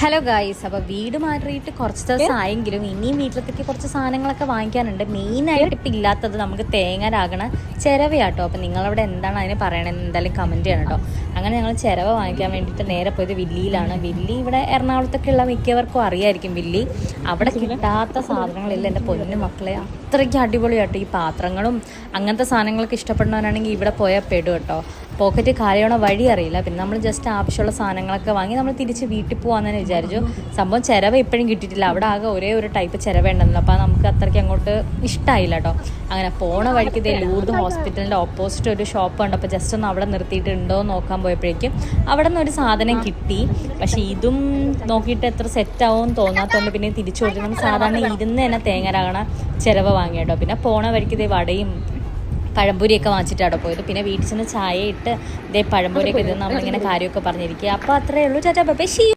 Hello guys, അപ്പോൾ വീട് മാറിയിട്ട് കുറച്ച് ദിവസം ആയെങ്കിലും ഇനിയും വീട്ടിലത്തേക്ക് കുറച്ച് സാധനങ്ങളൊക്കെ വാങ്ങിക്കാനുണ്ട്. മെയിനായിട്ട് ഇപ്പം ഇല്ലാത്തത് നമുക്ക് തേങ്ങരാകണ ചിരവയാട്ടോ. അപ്പോൾ നിങ്ങളവിടെ എന്താണ് അതിന് പറയണത് എന്തായാലും കമൻറ്റ് ചെയ്യണം കേട്ടോ. അങ്ങനെ ഞങ്ങൾ ചിരവ വാങ്ങിക്കാൻ വേണ്ടിയിട്ട് നേരെ പോയത് വില്ലിയിലാണ്. വില്ലി ഇവിടെ എറണാകുളത്തൊക്കെ ഉള്ള മിക്കവർക്കും അറിയായിരിക്കും വില്ലി. അവിടെ കിട്ടാത്ത സാധനങ്ങളില്ല എൻ്റെ പൊന്നു മക്കളെ, അത്രയ്ക്ക് അടിപൊളിയാട്ടോ. ഈ പാത്രങ്ങളും അങ്ങനത്തെ സാധനങ്ങളൊക്കെ ഇഷ്ടപ്പെടുന്നവരാണെങ്കിൽ ഇവിടെ പോയാൽ പെടും കേട്ടോ. പോക്കറ്റ് കാലിയോണ വഴി അറിയില്ല. പിന്നെ നമ്മൾ ജസ്റ്റ് ആവശ്യമുള്ള സാധനങ്ങളൊക്കെ വാങ്ങി നമ്മൾ തിരിച്ച് വീട്ടിൽ പോകാമെന്ന് വിചാരിച്ചു. സംഭവം ചിരവ ഇപ്പോഴും കിട്ടിയിട്ടില്ല. അവിടെ ആകെ ഒരേ ഒരു ടൈപ്പ് ചിരവ ഉണ്ടെന്നല്ലോ. അപ്പോൾ നമുക്ക് അത്രയ്ക്ക് അങ്ങോട്ട് ഇഷ്ടമായില്ല കേട്ടോ. അങ്ങനെ പോണ വഴിക്ക് ഇതേ ലൂർദ് ഹോസ്പിറ്റലിൻ്റെ ഓപ്പോസിറ്റ് ഒരു ഷോപ്പ് ഉണ്ട്. അപ്പോൾ ജസ്റ്റ് ഒന്ന് അവിടെ നിർത്തിയിട്ടുണ്ടോ എന്ന് നോക്കാൻ പോയപ്പോഴേക്കും അവിടെ നിന്ന് ഒരു സാധനം കിട്ടി. പക്ഷേ ഇതും നോക്കിയിട്ട് എത്ര സെറ്റാവും തോന്നാത്തതുകൊണ്ട് പിന്നെ തിരിച്ചു കൊടുത്തു. നമ്മൾ സാധാരണ ഇരുന്ന് തന്നെ തേങ്ങരാകണ ചിരവ വാങ്ങി കേട്ടോ. പിന്നെ പോണ വഴിക്ക് ഇതേ വടയും പഴംപൊരിയൊക്കെ വാങ്ങിച്ചിട്ടാണ് പോയത്. പിന്നെ വീട്ടിൽ ചെന്ന് ചായ ഇട്ട് ഇതേ പഴംപൊരിയൊക്കെ ഇത് നമ്മളിങ്ങനെ കാര്യമൊക്കെ പറഞ്ഞിരിക്കുക. അപ്പോൾ അത്രയേ ഉള്ളൂ. Tata bye bye.